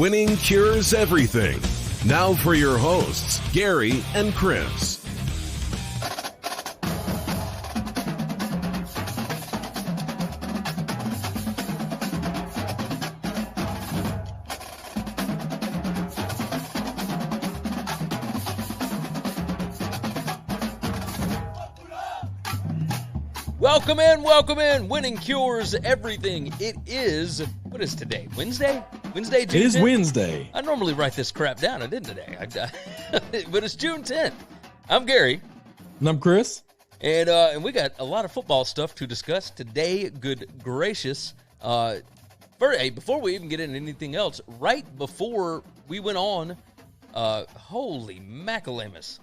Winning cures everything. Now for your hosts, Gary and Chris. Welcome in. Winning cures everything. It is, what is today? Wednesday? Wednesday, June 10th? It is Wednesday. I normally write this crap down. I didn't today. But it's June 10th. I'm Gary. And I'm Chris. And we got a lot of football stuff to discuss today. Good gracious. Before we even get into anything else, right before we went on, holy macalamus.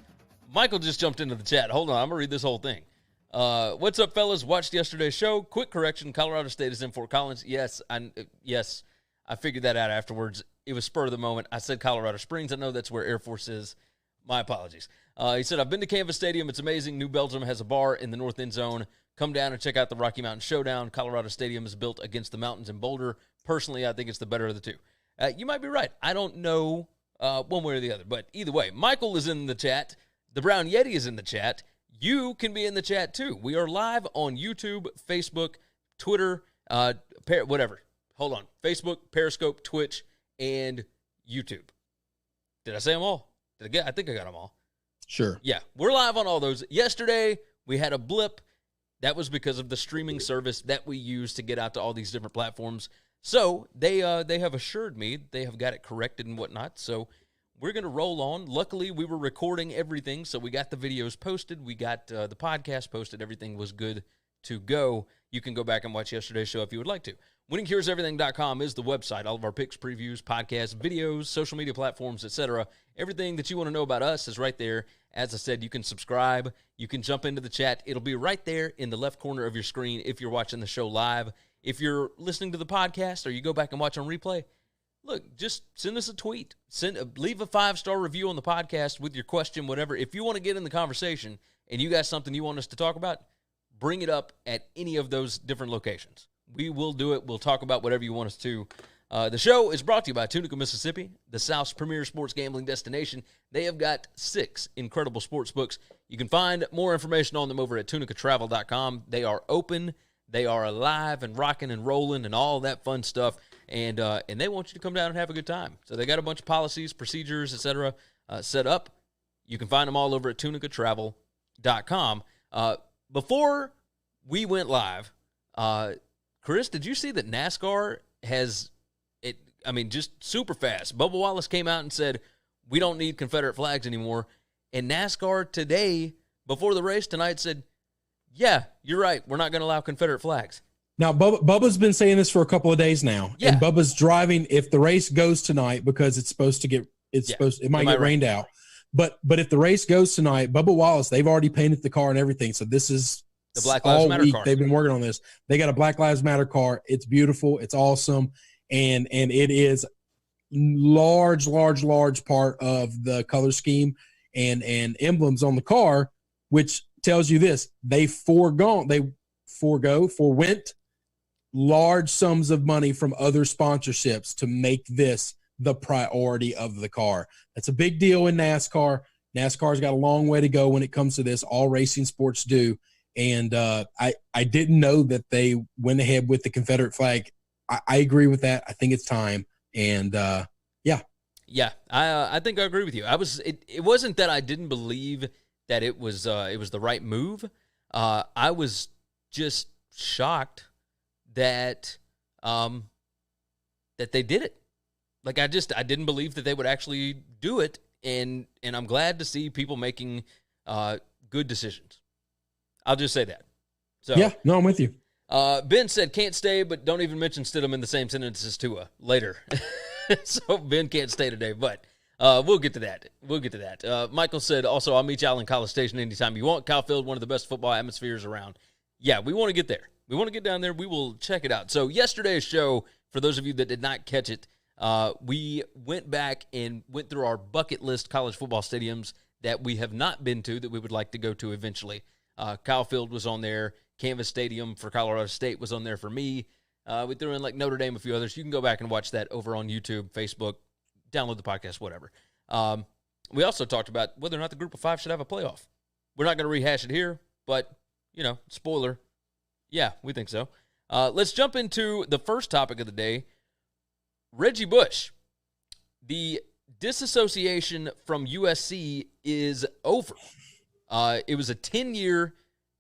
Michael just jumped into the chat. Hold on, I'm going to read this whole thing. What's up, fellas? Watched yesterday's show. Quick correction: Colorado State is in Fort Collins. Yes, I figured that out afterwards. It was spur of the moment. I said Colorado Springs. I know that's where Air Force is. My apologies. He said, I've been to Canvas Stadium. It's amazing. New Belgium has a bar in the north end zone. Come down and check out the Rocky Mountain Showdown. Colorado Stadium is built against the mountains in Boulder. Personally, I think it's the better of the two. You might be right. I don't know one way or the other. But either way, Michael is in the chat. The Brown Yeti is in the chat. You can be in the chat, too. We are live on YouTube, Facebook, Twitter, whatever. Hold on. Facebook, Periscope, Twitch, and YouTube. Did I say them all? I think I got them all. Sure. Yeah, we're live on all those. Yesterday, we had a blip. That was because of the streaming service that we use to get out to all these different platforms. So they have assured me they have got it corrected and whatnot. So we're going to roll on. Luckily, we were recording everything, so we got the videos posted. We got the podcast posted. Everything was good to go. You can go back and watch yesterday's show if you would like to. WinningCuresEverything.com is the website. All of our picks, previews, podcasts, videos, social media platforms, etc. Everything that you want to know about us is right there. As I said, you can subscribe. You can jump into the chat. It'll be right there in the left corner of your screen if you're watching the show live. If you're listening to the podcast or you go back and watch on replay, look, just send us a tweet. Leave a 5-star review on the podcast with your question, whatever. If you want to get in the conversation and you got something you want us to talk about, bring it up at any of those different locations. We will do it. We'll talk about whatever you want us to. The show is brought to you by Tunica, Mississippi, the South's premier sports gambling destination. They have got 6 incredible sports books. You can find more information on them over at tunicatravel.com. They are open. They are alive and rocking and rolling and all that fun stuff. And they want you to come down and have a good time. So they got a bunch of policies, procedures, etc. Set up. You can find them all over at tunicatravel.com. Before we went live, Chris, did you see that NASCAR has it? I mean, just super fast. Bubba Wallace came out and said, we don't need Confederate flags anymore. And NASCAR today, before the race tonight, said, yeah, you're right. We're not going to allow Confederate flags. Now, Bubba's been saying this for a couple of days now. Yeah. And Bubba's driving if the race goes tonight because it might get rained out. But if the race goes tonight, Bubba Wallace, they've already painted the car and everything. So this is the Black Lives Matter car. They've been working on this. They got a Black Lives Matter car. It's beautiful. It's awesome. And it is large part of the color scheme and emblems on the car, which tells you this. They forwent large sums of money from other sponsorships to make this the priority of the car. That's a big deal in NASCAR. NASCAR's got a long way to go when it comes to this. All racing sports do. And I didn't know that they went ahead with the Confederate flag. I agree with that. I think it's time. And yeah. Yeah, I think I agree with you. It wasn't that I didn't believe that it was the right move. I was just shocked that they did it. Like I didn't believe that they would actually do it, and I'm glad to see people making good decisions. I'll just say that. So yeah, no, I'm with you. Ben said can't stay, but don't even mention Stidham in the same sentence as Tua later. So Ben can't stay today, but we'll get to that. Michael said also, I'll meet y'all in College Station anytime you want. Kyle Field, one of the best football atmospheres around. Yeah, we want to get there. We want to get down there. We will check it out. So yesterday's show, for those of you that did not catch it, we went back and went through our bucket list college football stadiums that we have not been to that we would like to go to eventually. Kyle Field was on there. Canvas Stadium for Colorado State was on there for me. We threw in like Notre Dame, a few others. You can go back and watch that over on YouTube, Facebook, download the podcast, whatever. We also talked about whether or not the group of 5 should have a playoff. We're not going to rehash it here, but, spoiler. Yeah, we think so. Let's jump into the first topic of the day. Reggie Bush. The disassociation from USC is over. It was a 10-year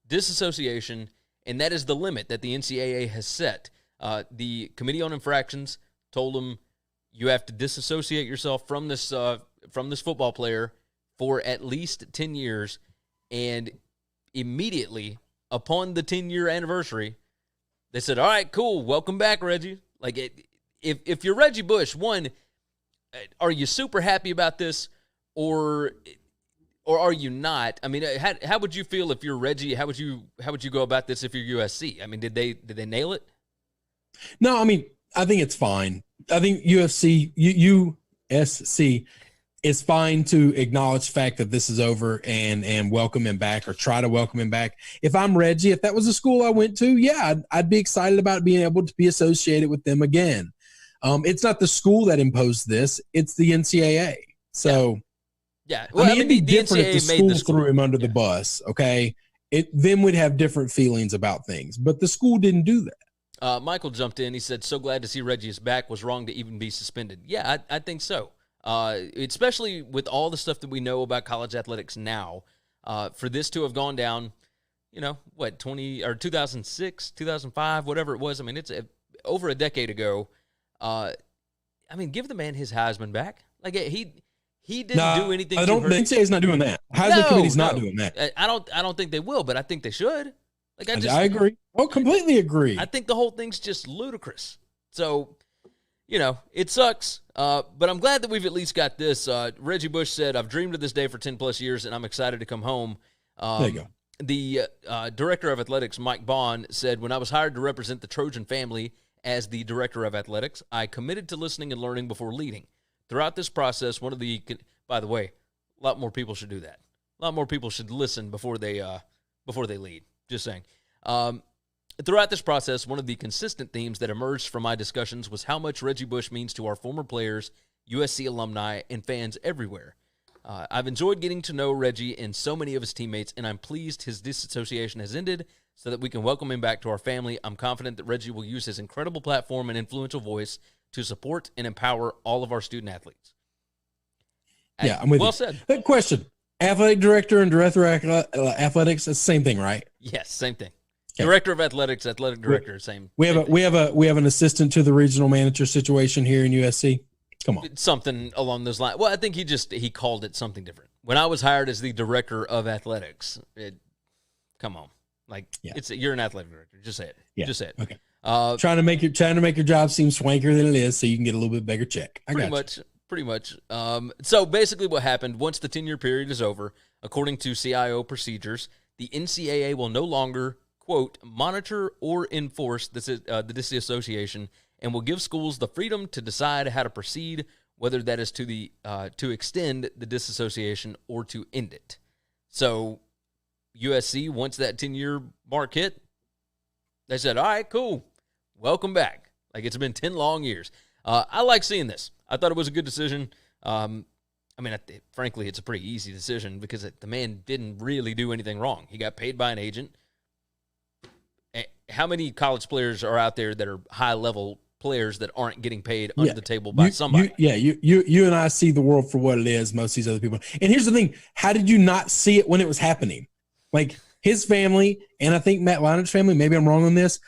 disassociation, and that is the limit that the NCAA has set. The Committee on Infractions told him you have to disassociate yourself from this football player for at least 10 years, and immediately upon the 10-year anniversary, they said, all right, cool, welcome back, Reggie. If you're Reggie Bush, one, are you super happy about this, or are you not? I mean, how would you feel if you're Reggie? How would you go about this if you're USC? I mean, did they nail it? No, I mean, I think it's fine. I think USC is fine to acknowledge the fact that this is over and welcome him back, or try to welcome him back. If I'm Reggie, if that was a school I went to, yeah, I'd be excited about being able to be associated with them again. It's not the school that imposed this; it's the NCAA. So, yeah. Well, it'd be different if the school threw him under the bus. Okay, then we'd have different feelings about things. But the school didn't do that. Michael jumped in. He said, "So glad to see Reggie is back. Was wrong to even be suspended." Yeah, I think so. Especially with all the stuff that we know about college athletics now, for this to have gone down, 2006, 2005, whatever it was. I mean, it's over a decade ago. Give the man his Heisman back. He didn't do anything. I don't. The NCAA is not doing that. Heisman committee's not doing that. I don't think they will, but I think they should. I agree. Oh, completely agree. I think the whole thing's just ludicrous. So, it sucks. But I'm glad that we've at least got this. Reggie Bush said, "I've dreamed of this day for 10 plus years, and I'm excited to come home." There you go. The director of athletics, Mike Bond, said, "When I was hired to represent the Trojan family as the director of athletics, I committed to listening and learning before leading. Throughout this process, by the way, a lot more people should do that. A lot more people should listen before they lead. Just saying. Throughout this process, one of the consistent themes that emerged from my discussions was how much Reggie Bush means to our former players, USC alumni, and fans everywhere. I've enjoyed getting to know Reggie and so many of his teammates, and I'm pleased his disassociation has ended so that we can welcome him back to our family. I'm confident that Reggie will use his incredible platform and influential voice to support and empower all of our student athletes." Yeah, I'm with you. Well said. Good question. Athletic director and director of athletics, it's the same thing, right? Yes, same thing. Okay. Director of athletics, athletic director, same. We have an assistant to the regional manager situation here in USC. Come on. Something along those lines. Well, I think he called it something different. When I was hired as the director of athletics, come on. You're an athletic director. Just say it. Yeah. Just say it. Okay. Trying to make your job seem swankier than it is so you can get a little bit bigger check. Pretty much. So basically what happened, once the 10-year period is over, according to CIO procedures, the NCAA will no longer, quote, monitor or enforce the disassociation, and will give schools the freedom to decide how to proceed, whether that is to extend the disassociation or to end it. So USC, once that 10-year mark hit, they said, all right, cool, welcome back. It's been 10 long years. I like seeing this. I thought it was a good decision. Frankly, it's a pretty easy decision because the man didn't really do anything wrong. He got paid by an agent. How many college players are out there that are high-level players that aren't getting paid under the table by somebody? You and I see the world for what it is, most of these other people. And here's the thing. How did you not see it when it was happening? His family, and I think Matt Leinert's family, maybe I'm wrong on this,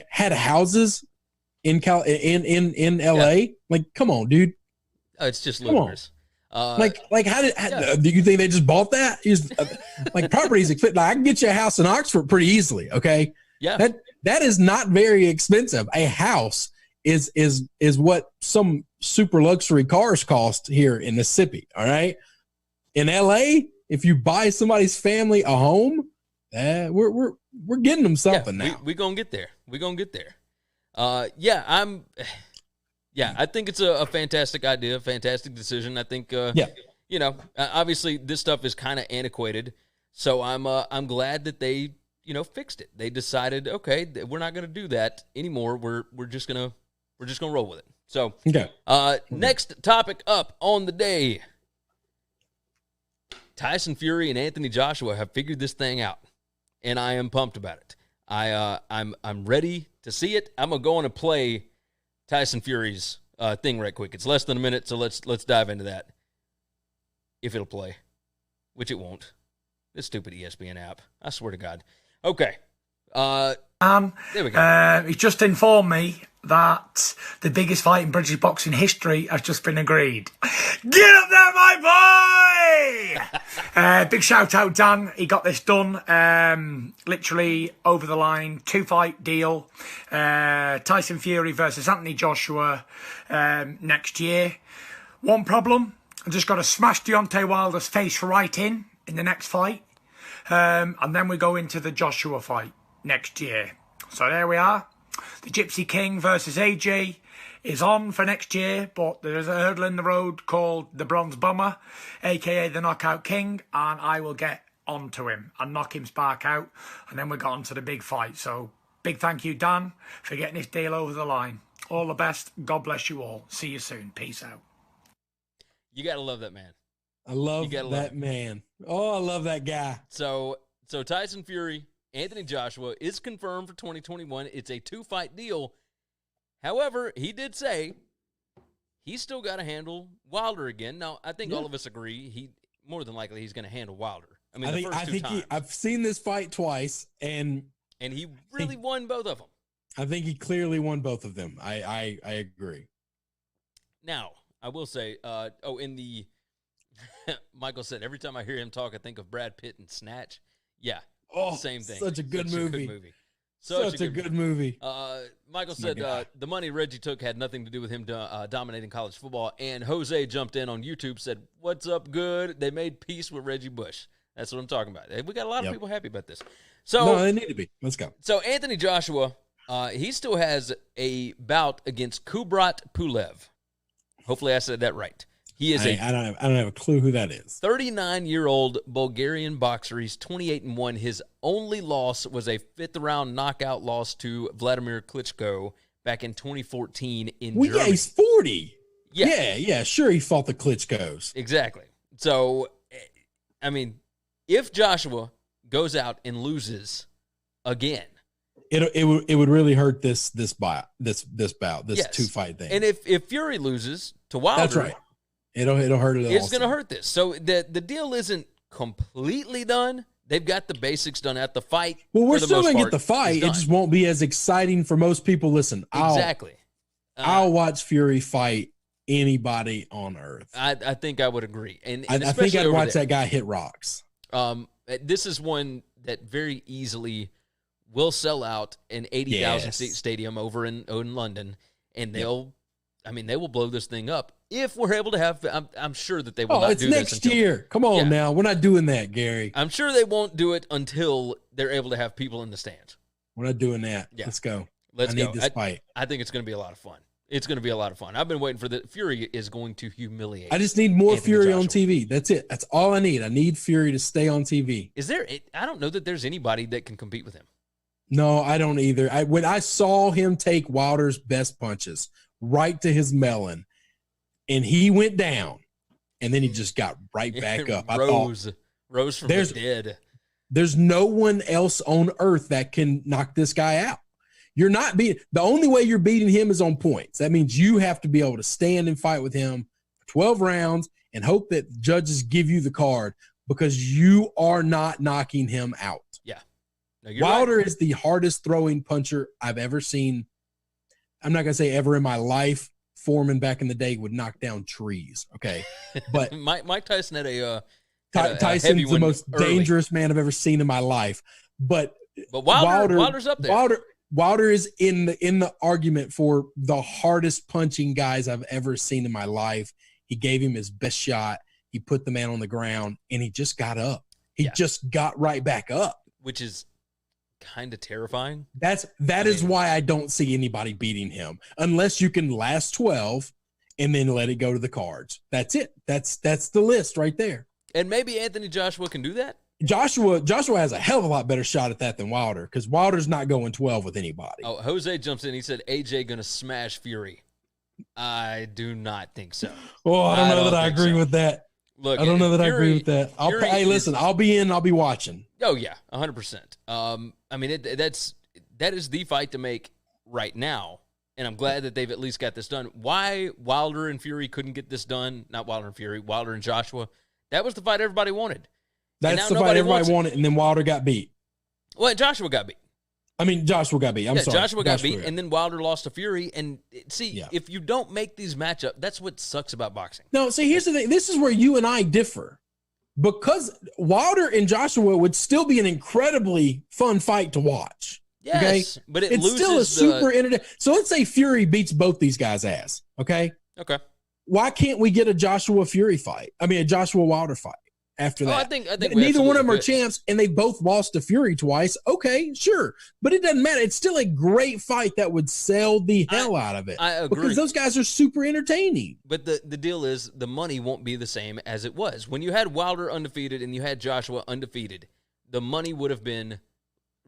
had houses in LA. Yeah. Come on, dude. Oh, it's just ludicrous. How do you think they just bought that? Properties, I can get you a house in Oxford pretty easily. Okay. Yeah. That is not very expensive. A house is what some super luxury cars cost here in Mississippi. All right. In LA, if you buy somebody's family a home, we're getting them something now. We're gonna get there. I think it's a fantastic idea, fantastic decision. I think, obviously this stuff is kind of antiquated, so I'm glad that they, fixed it. They decided, okay, we're not going to do that anymore. We're just gonna roll with it. So, Okay. Next topic up on the day. Tyson Fury and Anthony Joshua have figured this thing out, and I am pumped about it. I'm ready to see it. I'm gonna go on and play Tyson Fury's thing right quick. It's less than a minute, so let's dive into that. If it'll play, which it won't. This stupid ESPN app. I swear to God. Okay. There we go. He just informed me that the biggest fight in British boxing history has just been agreed. Get up there, my boy! Big shout out, Dan. He got this done. Literally over the line. 2-fight deal. Tyson Fury versus Anthony Joshua next year. One problem. I just got to smash Deontay Wilder's face right in the next fight. And then we go into the Joshua fight next year. So there we are. The Gypsy King versus AJ is on for next year, but there's a hurdle in the road called the Bronze Bomber, aka the Knockout King, and I will get onto him and knock him spark out, and then we got on to the big fight. So big thank you, Dan, for getting this deal over the line. All the best. God bless you all. See you soon. Peace out. You got to love that man. I love that man. Oh, I love that guy. So Tyson Fury, Anthony Joshua is confirmed for 2021. It's a 2-fight deal. However, he did say he's still got to handle Wilder again. Now, I think all of us agree he more than likely he's going to handle Wilder. I mean, the first two times. I've seen this fight twice, and he really won both of them. I think he clearly won both of them. I agree. Now, I will say, in the Michael said, every time I hear him talk, I think of Brad Pitt and Snatch. Yeah. Oh, same thing. Such a good movie. Such a good movie. Michael said the money Reggie took had nothing to do with him dominating college football. And Jose jumped in on YouTube, said, "What's up, good? They made peace with Reggie Bush." That's what I'm talking about. We got a lot of people happy about this. So no, they need to be. Let's go. So Anthony Joshua, he still has a bout against Kubrat Pulev. Hopefully I said that right. He is I don't have a clue who that is. 39-year-old Bulgarian boxer. He's 28-1. His only loss was a 5th-round knockout loss to Vladimir Klitschko back in 2014 in Germany. Yeah, he's 40. Yeah. Yeah, sure he fought the Klitschkos. Exactly. So, I mean, if Joshua goes out and loses again, it would really hurt this bout, this 2-fight thing. And if Fury loses to Wilder, that's right. It'll hurt it. It's going to hurt this. So the deal isn't completely done. They've got the basics done at the fight. Well, we're still going to get the fight. It just won't be as exciting for most people. Listen, I'll watch Fury fight anybody on earth. I think I would agree. And I think I'd watch that guy hit rocks. This is one that very easily will sell out an 80,000 seat stadium over in London, and they will blow this thing up if we're able to have. I'm sure that they will not do this. It's next year. Come on now. We're not doing that, Gary. I'm sure they won't do it until they're able to have people in the stands. We're not doing that. Yeah. Let's go. I need this fight. I think it's going to be a lot of fun. It's going to be a lot of fun. I've been waiting for the Fury is going to humiliate. I just need more Anthony Fury Joshua on TV. That's it. That's all I need. I need Fury to stay on TV. Is there? I don't know that there's anybody that can compete with him. No, I don't either. When I saw him take Wilder's best punches right to his melon, and he went down, and then he just got right back up. Rose from the dead. There's no one else on earth that can knock this guy out. You're not beating. The only way you're beating him is on points. That means you have to be able to stand and fight with him for 12 rounds and hope that judges give you the card, because you are not knocking him out. Yeah. No, Wilder is the hardest throwing puncher I've ever seen. I'm not going to say ever in my life. Foreman back in the day would knock down trees. Okay. But Mike Tyson had Tyson's the most dangerous man I've ever seen in my life. But Wilder's up there. Wilder is in the argument for the hardest punching guys I've ever seen in my life. He gave him his best shot. He put the man on the ground, and he just got up. He just got right back up, which is kind of terrifying. That is why I don't see anybody beating him unless you can last 12 and then let it go to the cards. That's it. That's the list right there. And maybe Anthony Joshua can do that. Joshua has a hell of a lot better shot at that than Wilder, because Wilder's not going 12 with anybody. Oh, Jose jumps in. He said AJ going to smash Fury. I do not think so. Oh, I don't know that I agree with that. Look, I don't know that I agree with that. Hey, listen, I'll be in. I'll be watching. Oh yeah, 100%. I mean, that is the fight to make right now, and I'm glad that they've at least got this done. Why Wilder and Fury couldn't get this done? Not Wilder and Fury, Wilder and Joshua. That was the fight everybody wanted. That's the fight everybody wanted, and then Wilder got beat. Well, Joshua got beat. Joshua got beat. I'm sorry. Joshua got beat, and then Wilder lost to Fury. And see, if you don't make these matchups, that's what sucks about boxing. No, see, here's the thing. This is where you and I differ. Because Wilder and Joshua would still be an incredibly fun fight to watch. Yes, okay? but it's still a super entertaining. So let's say Fury beats both these guys' ass. Okay. Okay. Why can't we get a Joshua Fury fight? I mean, a Joshua Wilder fight after that. I think neither one of them are champs, and they both lost to Fury twice. Okay, sure, but it doesn't matter. It's still a great fight that would sell the hell out of it. I agree, because those guys are super entertaining. But the deal is the money won't be the same as it was when you had Wilder undefeated and you had Joshua undefeated. The money would have been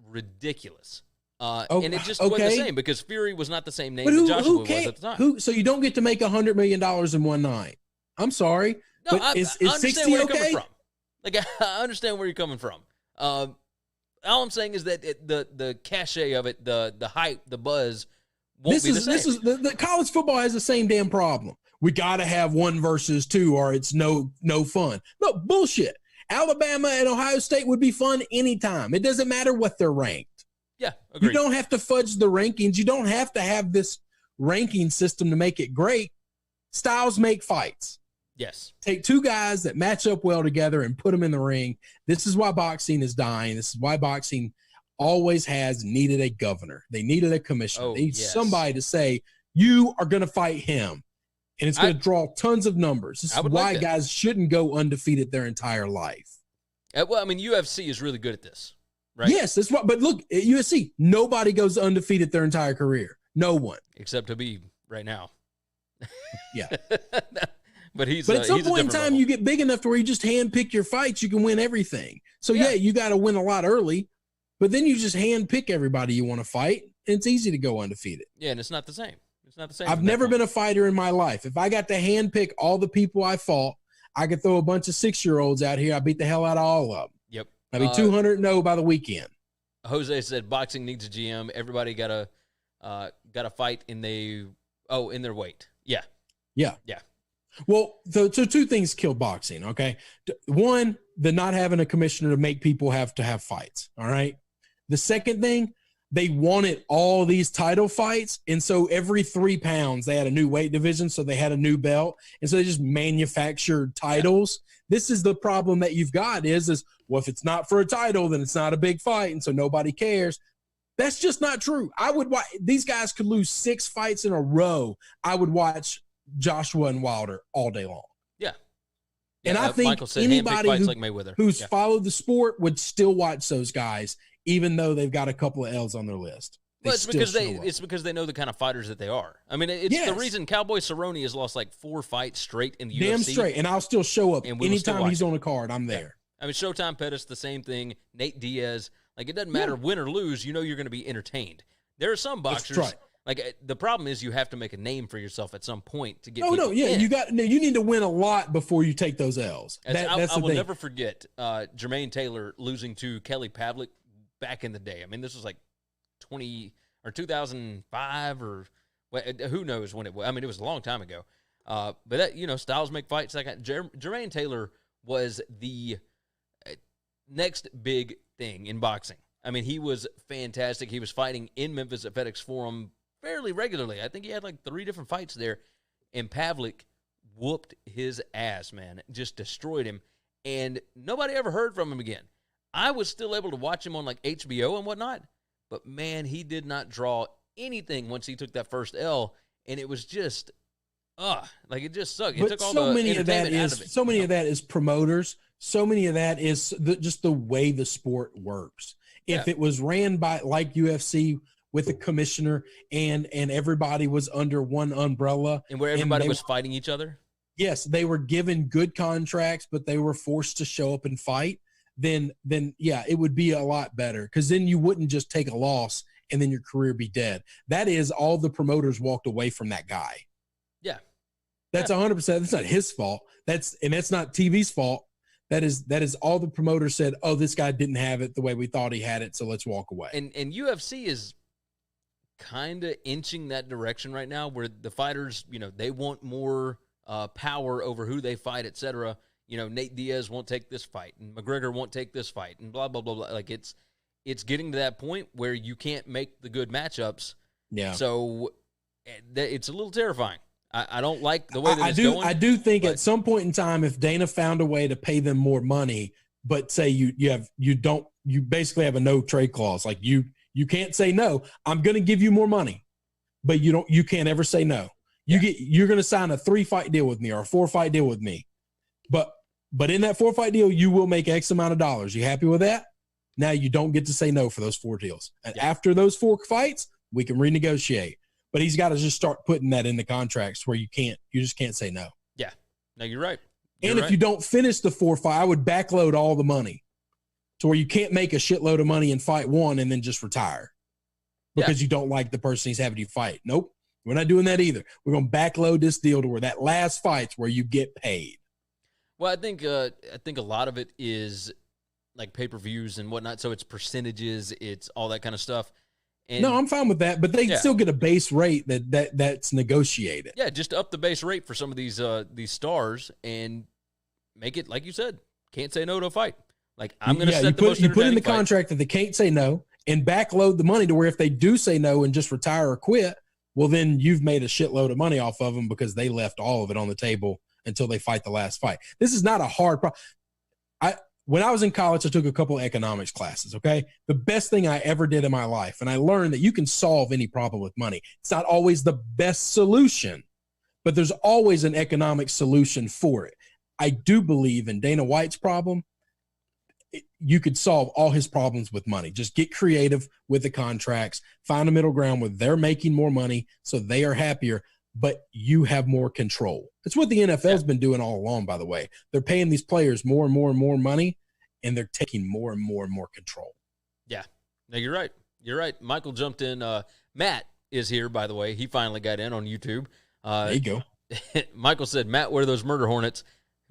ridiculous. And it just wasn't the same because Fury was not the same name that Joshua was at the time. So you don't get to make $100 million in one night. I'm sorry. No, but is I understand 60 where you're okay? coming from. Like, I understand where you're coming from. All I'm saying is that the cachet of it, the hype, the buzz won't be the same. The college football has the same damn problem. We got to have 1 versus 2 or it's no fun. No, bullshit. Alabama and Ohio State would be fun anytime. It doesn't matter what they're ranked. Yeah, agreed. You don't have to fudge the rankings. You don't have to have this ranking system to make it great. Styles make fights. Yes. Take 2 guys that match up well together and put them in the ring. This is why boxing is dying. This is why boxing always has needed a governor. They needed a commissioner. They need somebody to say, you are going to fight him. And it's going to draw tons of numbers. This is why guys shouldn't go undefeated their entire life. Well, I mean, UFC is really good at this, right? Yes, that's what. But look, at UFC, nobody goes undefeated their entire career. No one. Except Khabib right now. Yeah. But at some point in time, you get big enough to where you just handpick your fights, you can win everything. So, you got to win a lot early, but then you just handpick everybody you want to fight, and it's easy to go undefeated. Yeah, and it's not the same. It's not the same. I've never been a fighter in my life. If I got to handpick all the people I fought, I could throw a bunch of 6-year-olds out here. I beat the hell out of all of them. Yep. I'd be 200-0 by the weekend. Jose said boxing needs a GM. Everybody got a fight in their weight. Yeah. Yeah. Yeah. Well, so 2 things killed boxing, okay? 1, the not having a commissioner to make people have to have fights, all right? The second thing, they wanted all these title fights, and so every 3 pounds, they had a new weight division, so they had a new belt, and so they just manufactured titles. This is the problem that you've got is, well, if it's not for a title, then it's not a big fight, and so nobody cares. That's just not true. I would watch. These guys could lose 6 fights in a row. I would watch Joshua and Wilder all day long. Yeah. And I think anybody like who's followed the sport would still watch those guys, even though they've got a couple of L's on their list. Well, it's because they know the kind of fighters that they are. I mean, it's the reason Cowboy Cerrone has lost like 4 fights straight in the UFC. Damn straight. And I'll still show up anytime he's on a card. I'm there. I mean, Showtime Pettis, the same thing. Nate Diaz. Like, it doesn't matter win or lose. You know you're going to be entertained. There are some boxers. Like, the problem is you have to make a name for yourself at some point to get people in. You need to win a lot before you take those L's. I will never forget Jermaine Taylor losing to Kelly Pavlik back in the day. I mean, this was like 2005 or who knows when it was. I mean, it was a long time ago. But that, styles make fights. Jermaine Taylor was the next big thing in boxing. I mean, he was fantastic. He was fighting in Memphis at FedEx Forum fairly regularly. I think he had like 3 different fights there, and Pavlik whooped his ass, man. Just destroyed him, and nobody ever heard from him again. I was still able to watch him on like HBO and whatnot, but man, he did not draw anything once he took that first L, and it was just, it just sucked. It took all the entertainment out of it. So many of that is promoters. So many of that is just the way the sport works. If it was ran by like UFC with a commissioner and everybody was under one umbrella. And where everybody was fighting each other? Yes, they were given good contracts, but they were forced to show up and fight. Then it would be a lot better because then you wouldn't just take a loss and then your career be dead. That is all the promoters walked away from that guy. That's 100%. That's not his fault. That's not TV's fault. That is all the promoter said, oh, this guy didn't have it the way we thought he had it, so let's walk away. And UFC is kind of inching that direction right now where the fighters, they want more power over who they fight, etc. Nate Diaz won't take this fight, and McGregor won't take this fight, and blah, blah, blah, blah. Like, it's getting to that point where you can't make the good matchups. Yeah. So it's a little terrifying. I don't like the way that it's going. I do think at some point in time, if Dana found a way to pay them more money, but say you basically have a no trade clause. Like you can't say no. I'm going to give you more money, but you can't ever say no. You're going to sign a 3-fight deal with me or a 4-fight deal with me. But in that 4-fight deal, you will make X amount of dollars. You happy with that? Now you don't get to say no for those 4 deals. And after those 4 fights, we can renegotiate. But he's got to just start putting that in the contracts where you just can't say no. Yeah. No, you're right. If you don't finish the 4 fight, I would backload all the money to where you can't make a shitload of money in fight 1 and then just retire because you don't like the person he's having you fight. Nope. We're not doing that either. We're going to backload this deal to where that last fight's where you get paid. Well, I think a lot of it is like pay-per-views and whatnot. So it's percentages, it's all that kind of stuff. And no, I'm fine with that, but they still get a base rate that's negotiated. Yeah, just up the base rate for some of these stars and make it, like you said, can't say no to a fight. Like, I'm going to set the most you put in the fight. contract that they can't say no and backload the money to where if they do say no and just retire or quit, well, then you've made a shitload of money off of them because they left all of it on the table until they fight the last fight. This is not a hard problem. When I was in college, I took a couple of economics classes, okay? The best thing I ever did in my life, and I learned that you can solve any problem with money. It's not always the best solution, but there's always an economic solution for it. I do believe in Dana White's problem. You could solve all his problems with money. Just get creative with the contracts, find a middle ground where they're making more money so they are happier, but you have more control. That's what the NFL's been doing all along, by the way. They're paying these players more and more and more money, and they're taking more and more and more control. Yeah. No, you're right. You're right. Michael jumped in. Matt is here, by the way. He finally got in on YouTube. There you go. Michael said, Matt, where are those murder hornets?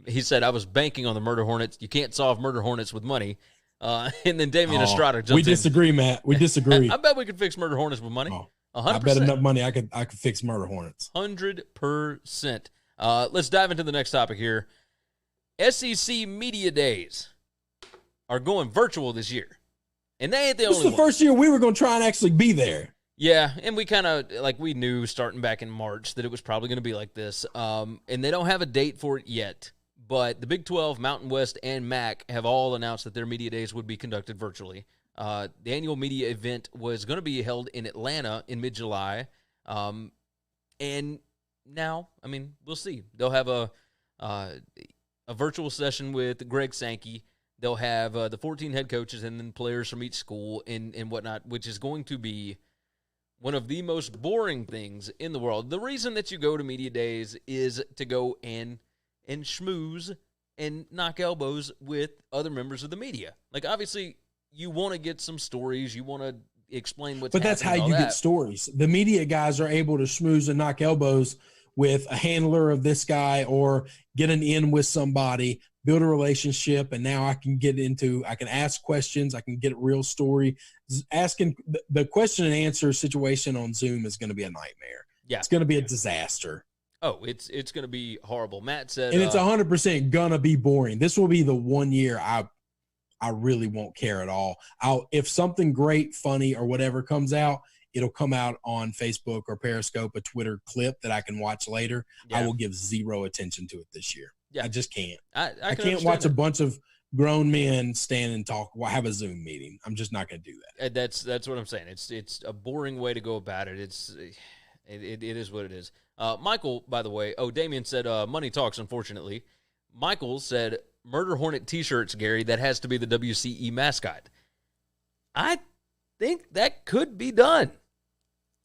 He said, I was banking on the murder hornets. You can't solve murder hornets with money. And then Damian Estrada jumped in. We disagree, Matt. We disagree. I bet we could fix murder hornets with money. 100%. I bet enough money I could fix murder hornets. 100%. Let's dive into the next topic here. SEC Media Days are going virtual this year. And they ain't the only one. This is the first year we were going to try and actually be there. Yeah, and we kind of, we knew starting back in March that it was probably going to be like this. And they don't have a date for it yet. But the Big 12, Mountain West, and MAC have all announced that their media days would be conducted virtually. The annual media event was going to be held in Atlanta in mid-July. And now, we'll see. They'll have a virtual session with Greg Sankey. They'll have the 14 head coaches and then players from each school and whatnot, which is going to be one of the most boring things in the world. The reason that you go to media days is to go and schmooze and knock elbows with other members of the media. Like, obviously, you want to get some stories. You want to explain what's happening. But that's how you get stories. The media guys are able to schmooze and knock elbows with a handler of this guy or get an in with somebody, build a relationship, and now I can ask questions. I can get a real story. Asking the question and answer situation on Zoom is going to be a nightmare. Yeah. It's going to be a disaster. Oh, it's going to be horrible. Matt said, and it's 100% going to be boring. This will be the one year I really won't care at all. If something great, funny, or whatever comes out, it'll come out on Facebook or Periscope, a Twitter clip that I can watch later. Yeah. I will give zero attention to it this year. Yeah. I just can't. I can't watch a bunch of grown men stand and talk, have a Zoom meeting. I'm just not going to do that. That's what I'm saying. It's a boring way to go about it. It is what it is. Michael, by the way, Damian said money talks, unfortunately. Michael said Murder Hornet t-shirts, Gary, that has to be the WCE mascot. I think that could be done.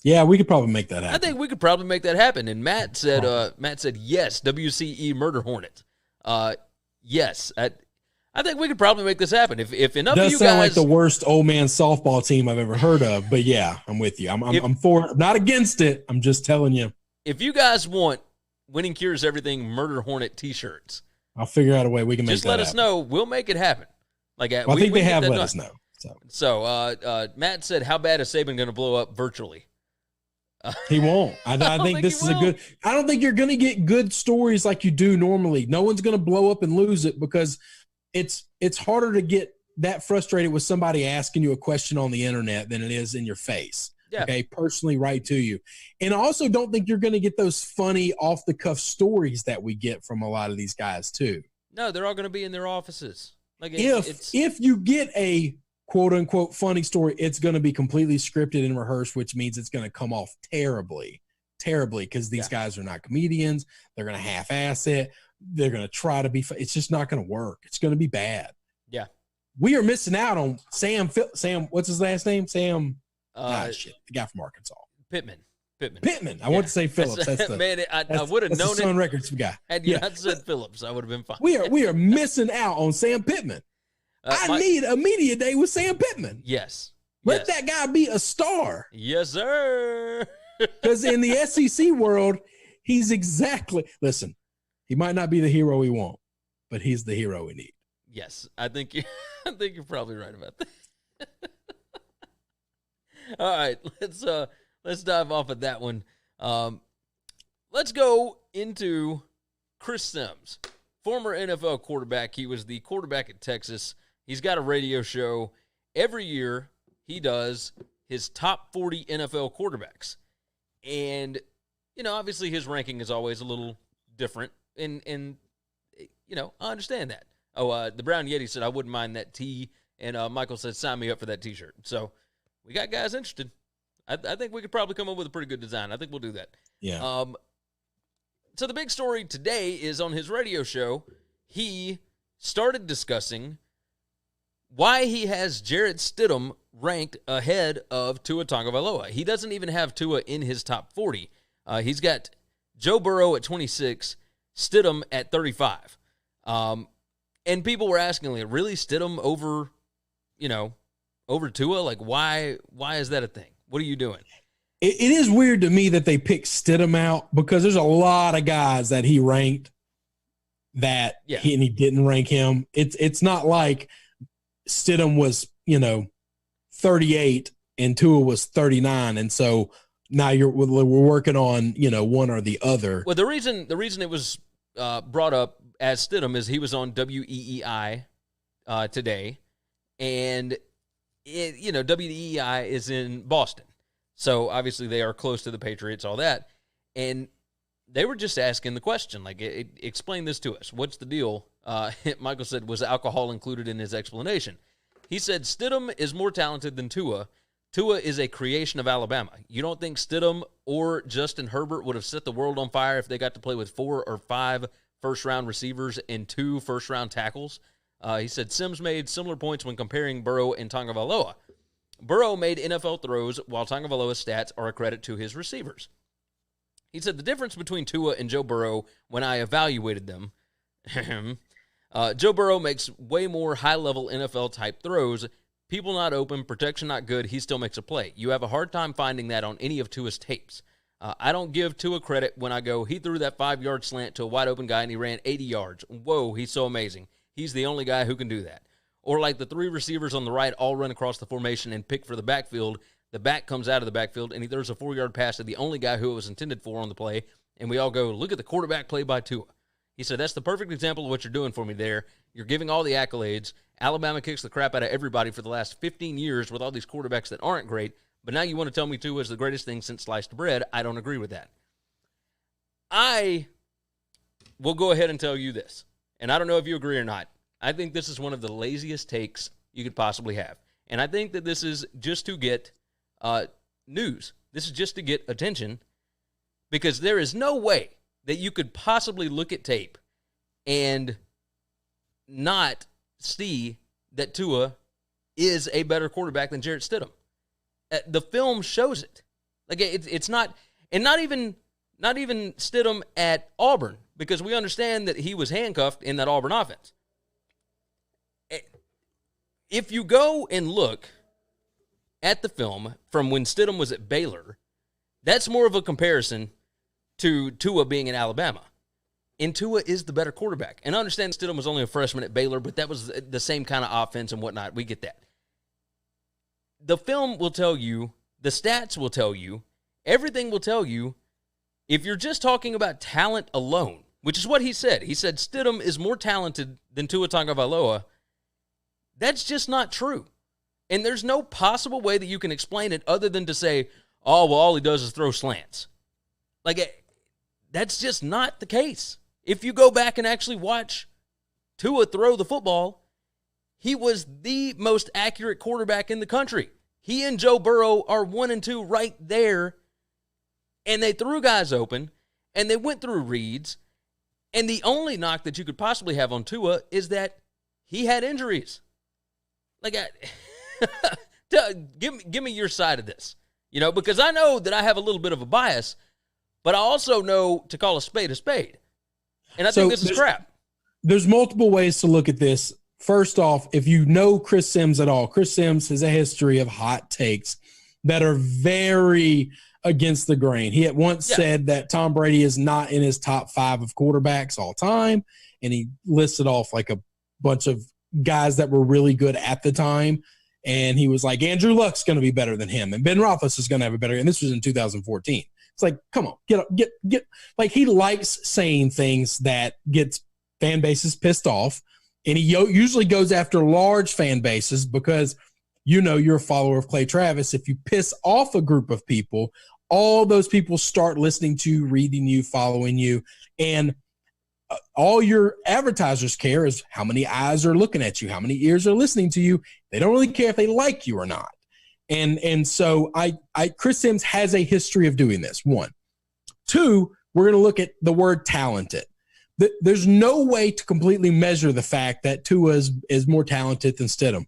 Yeah, we could probably make that happen. I think we could probably make that happen. And Matt said, yes, WCE Murder Hornet. Yes, I think we could probably make this happen. If enough of you guys, does sound like the worst old man softball team I've ever heard of. But yeah, I'm with you. I'm for it. I'm not against it. I'm just telling you. If you guys want Winning Cures Everything Murder Hornet t-shirts. I'll figure out a way we can make Just that let us happen. know. We'll make it happen. Like, I think they have let us know. So Matt said, how bad is Saban going to blow up virtually? He won't. I think this is a good – I don't think you're going to get good stories like you do normally. No one's going to blow up and lose it because it's harder to get that frustrated with somebody asking you a question on the internet than it is in your face. Yeah. Okay, personally right to you. And I also don't think you're going to get those funny off-the-cuff stories that we get from a lot of these guys too. No, they're all going to be in their offices. Like if you get a quote-unquote funny story, it's going to be completely scripted and rehearsed, which means it's going to come off terribly because these guys are not comedians. They're going to half-ass it. They're going to try to be – it's just not going to work. It's going to be bad. Yeah. We are missing out on Sam – what's his last name? Sam the guy from Arkansas. Pittman. I want to say Phillips. That's the man. I would have known it. Sun Records guy. Had you not said Phillips, I would have been fine. We are missing out on Sam Pittman. I need a media day with Sam Pittman. Yes. Let that guy be a star. Yes, sir. Because in the SEC world, he's exactly – listen, he might not be the hero we want, but he's the hero we need. Yes, I think you're probably right about that. All right, let's dive off of that one. Let's go into Chris Sims, former NFL quarterback. He was the quarterback at Texas. He's got a radio show. Every year he does his top 40 NFL quarterbacks. And, obviously his ranking is always a little different. And I understand that. The Brown Yeti said, I wouldn't mind that tee. And Michael said, sign me up for that T-shirt. So we got guys interested. I think we could probably come up with a pretty good design. I think we'll do that. Yeah. So the big story today is on his radio show. He started discussing why he has Jarrett Stidham ranked ahead of Tua Tagovailoa. He doesn't even have Tua in his top 40. He's got Joe Burrow at 26, Stidham at 35. And people were asking, like, really Stidham over Tua? Like, why is that a thing? What are you doing? It is weird to me that they picked Stidham out because there's a lot of guys that he ranked that he didn't rank him. It's not like Stidham was, 38 and Tua was 39. And so now we're working on, one or the other. Well, the reason it was brought up as Stidham is he was on WEEI today. And, WEEI is in Boston. So, obviously, they are close to the Patriots, all that. And they were just asking the question, like, explain this to us. What's the deal? Michael said, was alcohol included in his explanation? He said, Stidham is more talented than Tua. Tua is a creation of Alabama. You don't think Stidham or Justin Herbert would have set the world on fire if they got to play with 4 or 5 first-round receivers and 2 first-round tackles? He said, Sims made similar points when comparing Burrow and Tagovailoa. Burrow made NFL throws, while Tagovailoa's stats are a credit to his receivers. He said, the difference between Tua and Joe Burrow, when I evaluated them, Joe Burrow makes way more high-level NFL-type throws. People not open, protection not good, he still makes a play. You have a hard time finding that on any of Tua's tapes. I don't give Tua credit when I go, he threw that 5-yard slant to a wide-open guy and he ran 80 yards. Whoa, he's so amazing. He's the only guy who can do that. Or like the 3 receivers on the right all run across the formation and pick for the backfield. The back comes out of the backfield, and he throws a 4-yard pass to the only guy who it was intended for on the play, and we all go, look at the quarterback play by Tua. He said, that's the perfect example of what you're doing for me there. You're giving all the accolades. Alabama kicks the crap out of everybody for the last 15 years with all these quarterbacks that aren't great, but now you want to tell me Tua is the greatest thing since sliced bread. I don't agree with that. I will go ahead and tell you this, and I don't know if you agree or not. I think this is one of the laziest takes you could possibly have. And I think that this is just to get news. This is just to get attention because there is no way that you could possibly look at tape and not see that Tua is a better quarterback than Jarrett Stidham. The film shows it. Like it's not, and not even Stidham at Auburn, because we understand that he was handcuffed in that Auburn offense. If you go and look at the film from when Stidham was at Baylor, that's more of a comparison to Tua being in Alabama. And Tua is the better quarterback. And I understand Stidham was only a freshman at Baylor, but that was the same kind of offense and whatnot. We get that. The film will tell you, the stats will tell you, everything will tell you, if you're just talking about talent alone, which is what he said. He said Stidham is more talented than Tua Tagovailoa. That's just not true. And there's no possible way that you can explain it other than to say, oh, well, all he does is throw slants. Like, that's just not the case. If you go back and actually watch Tua throw the football, he was the most accurate quarterback in the country. He and Joe Burrow are 1 and 2 right there, and they threw guys open, and they went through reads, and the only knock that you could possibly have on Tua is that he had injuries. Like, give me your side of this, because I know that I have a little bit of a bias, but I also know to call a spade, and I think this is crap. There's multiple ways to look at this. First off, if you know Chris Sims at all, Chris Sims has a history of hot takes that are very against the grain. He at once said that Tom Brady is not in his top 5 of quarterbacks all time, and he listed off like a bunch of guys that were really good at the time, and he was like, Andrew Luck's going to be better than him, and Ben Roethlisberger is going to have a better, and this was in 2014. It's like, come on, get. Like, he likes saying things that gets fan bases pissed off, and he usually goes after large fan bases because you're a follower of Clay Travis. If you piss off a group of people, all those people start listening to you, reading you, following you, and all your advertisers care is how many eyes are looking at you, how many ears are listening to you. They don't really care if they like you or not. And so Chris Sims has a history of doing this, 1. 2, we're going to look at the word talented. There's no way to completely measure the fact that Tua is more talented than Stidham,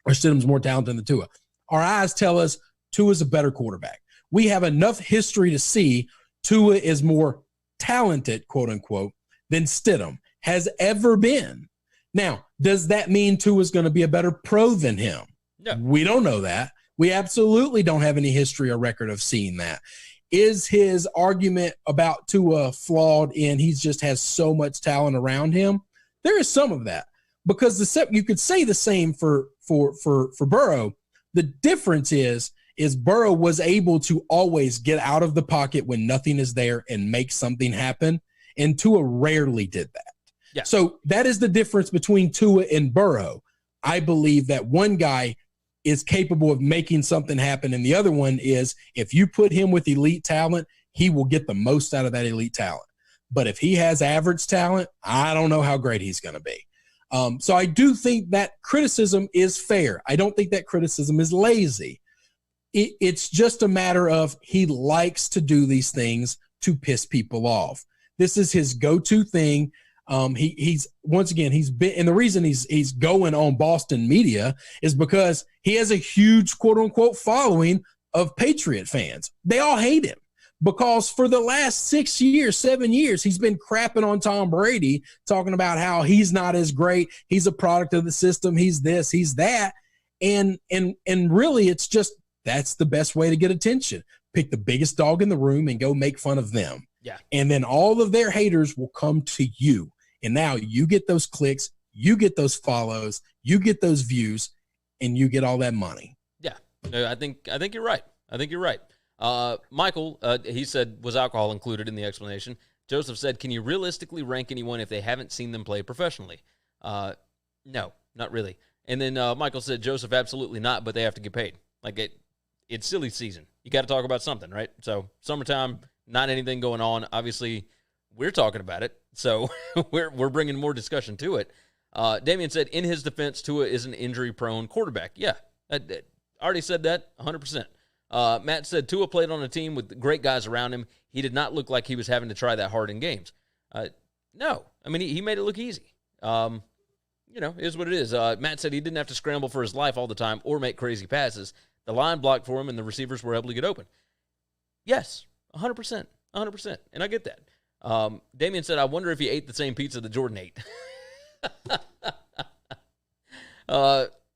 or Stidham's more talented than Tua. Our eyes tell us Tua's a better quarterback. We have enough history to see Tua is more talented, quote unquote, than Stidham has ever been. Now, does that mean Tua's going to be a better pro than him? No. We don't know that. We absolutely don't have any history or record of seeing that. Is his argument about Tua flawed in he just has so much talent around him? There is some of that, because you could say the same for Burrow. The difference is Burrow was able to always get out of the pocket when nothing is there and make something happen, and Tua rarely did that. Yeah. So that is the difference between Tua and Burrow. I believe that one guy is capable of making something happen, and the other one is, if you put him with elite talent, he will get the most out of that elite talent. But if he has average talent, I don't know how great he's going to be. So I do think that criticism is fair. I don't think that criticism is lazy. It's just a matter of he likes to do these things to piss people off. This is his go-to thing. He's been, and the reason he's going on Boston media is because he has a huge quote unquote following of Patriot fans. They all hate him because for the last 6 years, 7 years, he's been crapping on Tom Brady, talking about how he's not as great. He's a product of the system. He's this, he's that. And really it's just, that's the best way to get attention. Pick the biggest dog in the room and go make fun of them. Yeah. And then all of their haters will come to you. And now you get those clicks, you get those follows, you get those views, and you get all that money. Yeah. No, I think you're right. I think you're right. Michael, he said, was alcohol included in the explanation? Joseph said, can you realistically rank anyone if they haven't seen them play professionally? No, not really. And then Michael said, Joseph, absolutely not, but they have to get paid. Like, it's silly season. You got to talk about something, right? So summertime, not anything going on. Obviously, we're talking about it, so we're bringing more discussion to it. Damian said, in his defense, Tua is an injury-prone quarterback. Yeah, I already said that 100%. Matt said, Tua played on a team with great guys around him. He did not look like he was having to try that hard in games. No, I mean, he made it look easy. It is what it is. Matt said he didn't have to scramble for his life all the time or make crazy passes. The line blocked for him, and the receivers were able to get open. Yes, 100%, 100%, and I get that. Damian said, I wonder if he ate the same pizza that Jordan ate.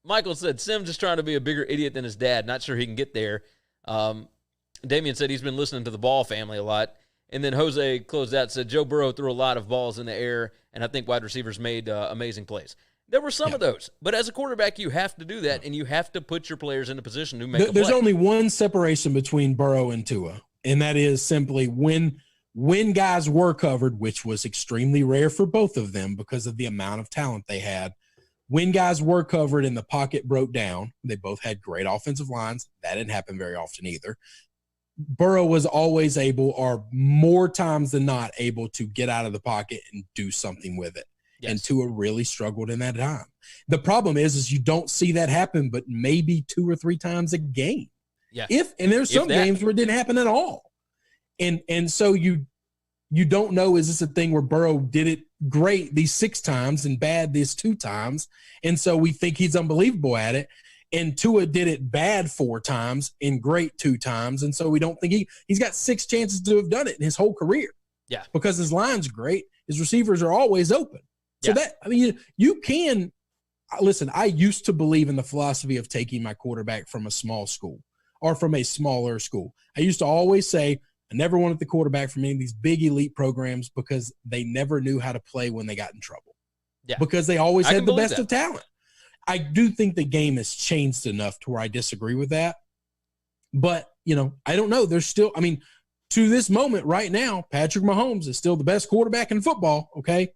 Michael said, Sims is trying to be a bigger idiot than his dad. Not sure he can get there. Damian said he's been listening to the Ball family a lot. And then Jose closed out, said Joe Burrow threw a lot of balls in the air, and I think wide receivers made amazing plays. There were some of those, but as a quarterback, you have to do that, and you have to put your players in a position to make a play. There's only one separation between Burrow and Tua, and that is simply when guys were covered, which was extremely rare for both of them because of the amount of talent they had. When guys were covered and the pocket broke down, they both had great offensive lines. That didn't happen very often either. Burrow was always able, or more times than not, able to get out of the pocket and do something with it. Yes. And Tua really struggled in that time. The problem is you don't see that happen, but maybe 2 or 3 times a game. Yeah. And there's some games where it didn't happen at all. And so you don't know, is this a thing where Burrow did it great these 6 times and bad these 2 times? And so we think he's unbelievable at it. And Tua did it bad 4 times and great 2 times. And so we don't think he's got 6 chances to have done it in his whole career. Yeah. Because his line's great. His receivers are always open. So you can listen. I used to believe in the philosophy of taking my quarterback from a small school or from a smaller school. I used to always say I never wanted the quarterback from any of these big elite programs because they never knew how to play when they got in trouble. Yeah. Because they always had the best of talent. I do think the game has changed enough to where I disagree with that. But, I don't know. There's still, to this moment right now, Patrick Mahomes is still the best quarterback in football, okay?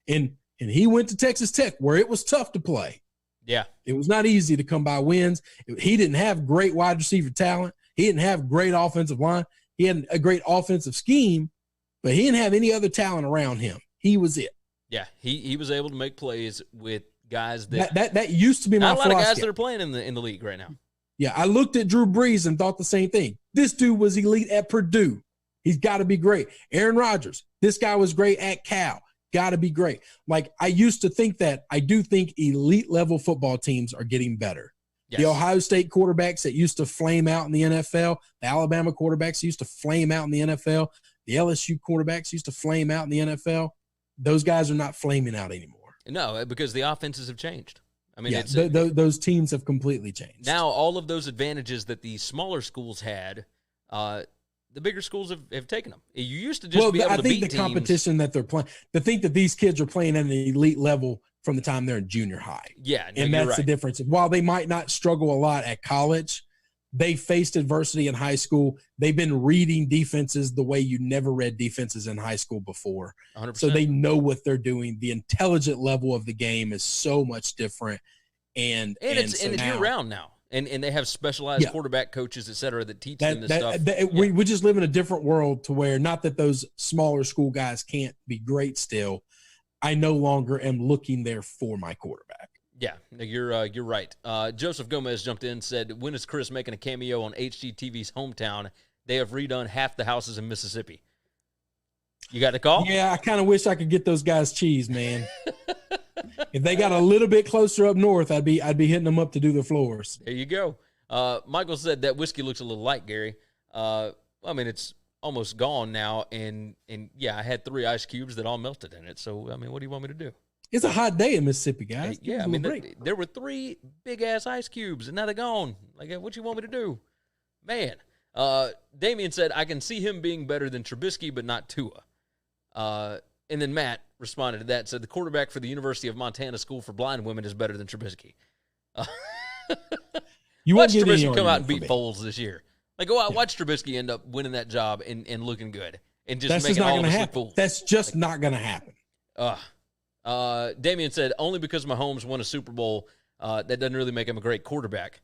And he went to Texas Tech where it was tough to play. Yeah. It was not easy to come by wins. He didn't have great wide receiver talent. He didn't have great offensive line. He had a great offensive scheme, but he didn't have any other talent around him. He was it. Yeah, he was able to make plays with guys that used to be my philosophy. Not a lot of guys that are playing in the league right now. Yeah, I looked at Drew Brees and thought the same thing. This dude was elite at Purdue. He's got to be great. Aaron Rodgers, this guy was great at Cal. Got to be great. Like, I used to think that. I do think elite-level football teams are getting better. Yes. The Ohio State quarterbacks that used to flame out in the NFL, the Alabama quarterbacks used to flame out in the NFL, the LSU quarterbacks used to flame out in the NFL, those guys are not flaming out anymore. No, because the offenses have changed. Those teams have completely changed. Now, all of those advantages that the smaller schools had, the bigger schools have taken them. You used to just be able to beat teams. I think the competition that they're playing, to think that these kids are playing at an elite level from the time they're in junior high. Yeah, and that's the difference. While they might not struggle a lot at college, they faced adversity in high school. They've been reading defenses the way you never read defenses in high school before. 100%. So they know what they're doing. The intelligent level of the game is so much different. And it's year-round now. And they have specialized quarterback coaches, et cetera, that teach them this stuff. We just live in a different world to where, not that those smaller school guys can't be great still, I no longer am looking there for my quarterback. Yeah, you're right. Joseph Gomez jumped in and said, when is Chris making a cameo on HGTV's Hometown? They have redone half the houses in Mississippi. You got the call? Yeah, I kind of wish I could get those guys cheese, man. If they got a little bit closer up north, I'd be hitting them up to do their floors. There you go. Michael said that whiskey looks a little light, Gary. It's almost gone now, and yeah, I had 3 ice cubes that all melted in it. So, what do you want me to do? It's a hot day in Mississippi, guys. Yeah, there were 3 big-ass ice cubes, and now they're gone. Like, what you want me to do? Man. Damian said, I can see him being better than Trubisky, but not Tua. And then Matt responded to that, said the quarterback for the University of Montana School for Blind Women is better than Trubisky. You watch Trubisky come out and beat Foles this year. Like, go out, watch Trubisky end up winning that job and looking good and just making all of us look fools. That's just not going to happen. Damian said, only because Mahomes won a Super Bowl, that doesn't really make him a great quarterback.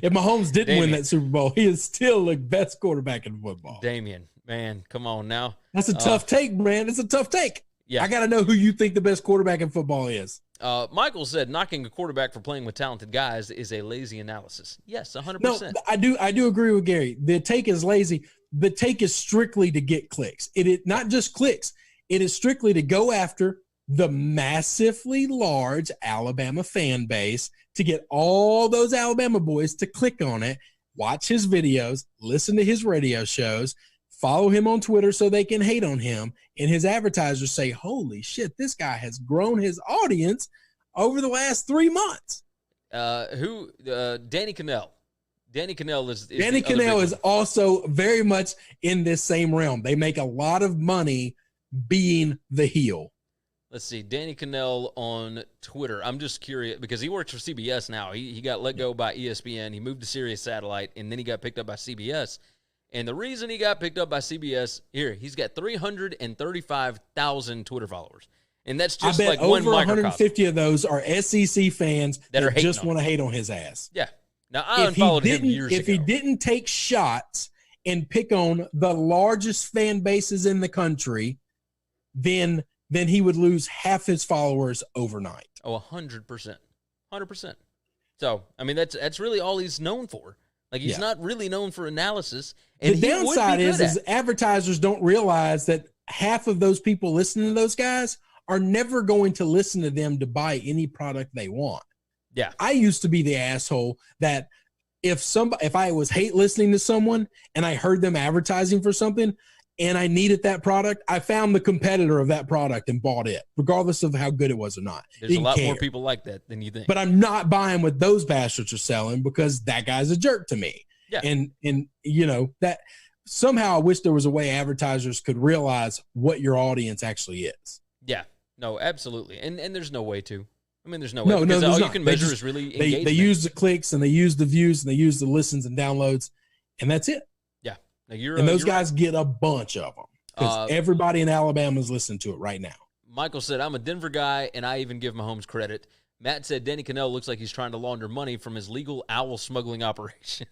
If Mahomes didn't win that Super Bowl, he is still the best quarterback in football. Damian, man, come on now. That's a tough take, man. It's a tough take. Yeah. I got to know who you think the best quarterback in football is. Michael said knocking a quarterback for playing with talented guys is a lazy analysis. Yes, 100%. No, I do agree with Gary. The take is lazy. The take is strictly to get clicks. It is not just clicks. It is strictly to go after the massively large Alabama fan base, to get all those Alabama boys to click on it, watch his videos, listen to his radio shows, follow him on Twitter so they can hate on him, and his advertisers say, holy shit, this guy has grown his audience over the last 3 months. Danny Cannell Danny Kanell is Danny the other big Kanell one. is also very much in this same realm. They make a lot of money being the heel. Let's see, Danny Kanell on Twitter. I'm just curious because he works for CBS now. He got let go by ESPN. He moved to Sirius Satellite, and then he got picked up by CBS. And the reason he got picked up by CBS, he's got 335,000 Twitter followers. And that's just I bet like one over microcosm. 150 of those are SEC fans That are hating just on want to hate on his ass. Yeah. Now, I unfollowed him years ago. If he didn't take shots and pick on the largest fan bases in the country, then he would lose half his followers overnight. Oh, 100%. 100%. So, I mean, that's really all he's known for. Like, he's not really known for analysis. And the downside is advertisers don't realize that half of those people listening to those guys are never going to listen to them to buy any product they want. Yeah. I used to be the asshole that if I was hate listening to someone and I heard them advertising for something and I needed that product, I found the competitor of that product and bought it, regardless of how good it was or not. There's a lot more people like that than you think. But I'm not buying what those bastards are selling because that guy's a jerk to me. Yeah. And you know, that somehow I wish there was a way advertisers could realize what your audience actually is. Yeah. No, absolutely. And there's no way to. I mean, there's no way. No, because there's all not. you can They measure just- is really engagement. They use the clicks and they use the views and they use the listens and downloads, and that's it. Yeah. Now And those guys get a bunch of them because everybody in Alabama is listening to it right now. Michael said, I'm a Denver guy, and I even give Mahomes credit. Matt said, Danny Kanell looks like he's trying to launder money from his legal owl smuggling operation.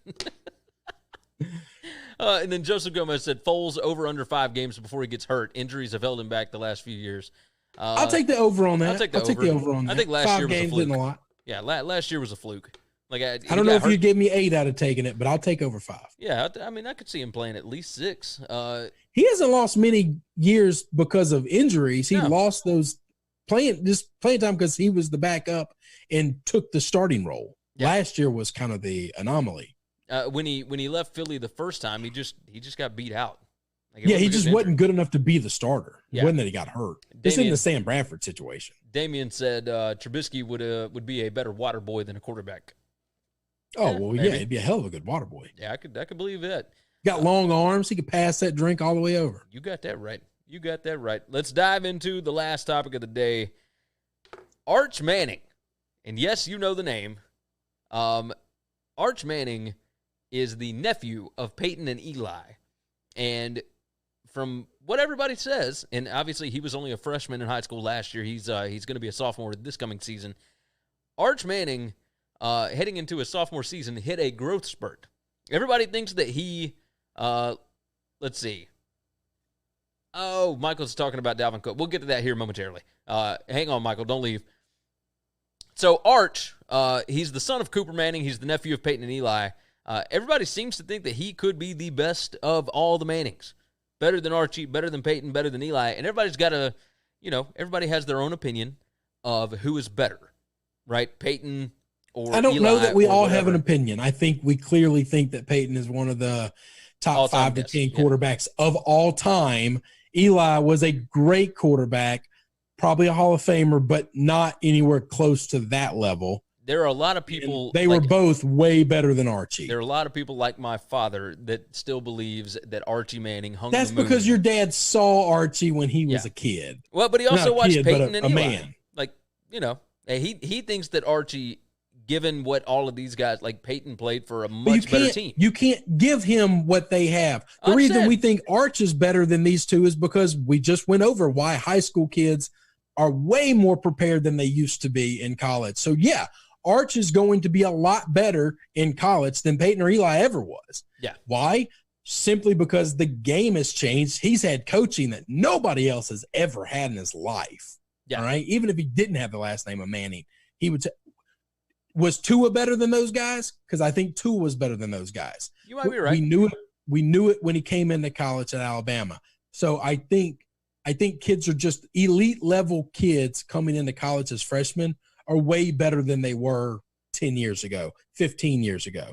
And then Joseph Gomez said, Foles over under 5 games before he gets hurt. Injuries have held him back the last few years. I'll take the over on that. I'll take the over on that. I think last 5 year was a games fluke. isn't a lot. Yeah, last year was a fluke. Like I don't know if you gave me 8 out of taking it, but I'll take over 5. Yeah, I mean, I could see him playing at least 6. He hasn't lost many years because of injuries. He lost those playing time because he was the backup and took the starting role. Yeah. Last year was kind of the anomaly. When he left Philly the first time, he just got beat out. Like, He just wasn't good enough to be the starter. It Yeah. wasn't that he got hurt. This isn't the Sam Bradford situation. Damian said Trubisky would be a better water boy than a quarterback. Oh, well, maybe. yeah, he'd be a hell of a good water boy. Yeah, I could believe that. Got long arms. He could pass that drink all the way over. You got that right. You got that right. Let's dive into the last topic of the day. Arch Manning. And yes, you know the name. Arch Manning is the nephew of Petyon and Eli. And from what everybody says, and obviously he was only a freshman in high school last year. He's going to be a sophomore this coming season. Arch Manning, heading into his sophomore season, hit a growth spurt. Everybody thinks that he, let's see. Oh, Michael's talking about Dalvin Cook. We'll get to that here momentarily. Hang on, Michael. Don't leave. So Arch, he's the son of Cooper Manning. He's the nephew of Petyon and Eli. Everybody seems to think that he could be the best of all the Mannings. Better than Archie, better than Petyon, better than Eli. And everybody's got a, everybody has their own opinion of who is better, right? Petyon or I don't Eli know that we all whatever. have an opinion. I think we clearly think that Petyon is one of the top All-time 5 to best, 10 quarterbacks of all time. Eli was a great quarterback, probably a Hall of Famer, but not anywhere close to that level. There are a lot of people. And they were both way better than Archie. There are a lot of people like my father that still believes that Archie Manning hung That's the moon. because your dad saw Archie when he was Yeah. a kid. Well, but he also Not a watched kid, but Petyon and a Eli. man. Like, he thinks that Archie, given what all of these guys, like Petyon played for a much better team. You can't give him what they have. The reason we think Arch is better than these two is because we just went over why high school kids are way more prepared than they used to be in college. So, yeah, Arch is going to be a lot better in college than Petyon or Eli ever was. Yeah. Why? Simply because the game has changed. He's had coaching that nobody else has ever had in his life. Yeah. All right. Even if he didn't have the last name of Manning, he would. Was Tua better than those guys? Because I think Tua was better than those guys. You might be right. We knew it. We knew it when he came into college at Alabama. So I think kids are just elite level kids coming into college as freshmen are way better than they were 10 years ago, 15 years ago.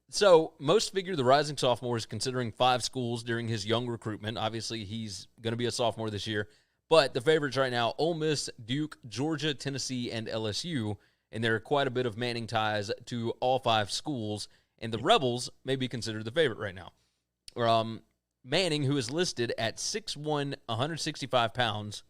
So most figure the rising sophomore is considering 5 schools during his young recruitment. Obviously, he's going to be a sophomore this year. But the favorites right now, Ole Miss, Duke, Georgia, Tennessee, and LSU. And there are quite a bit of Manning ties to all 5 schools. and the Rebels may be considered the favorite right now. Manning, who is listed at 6'1", 165 pounds,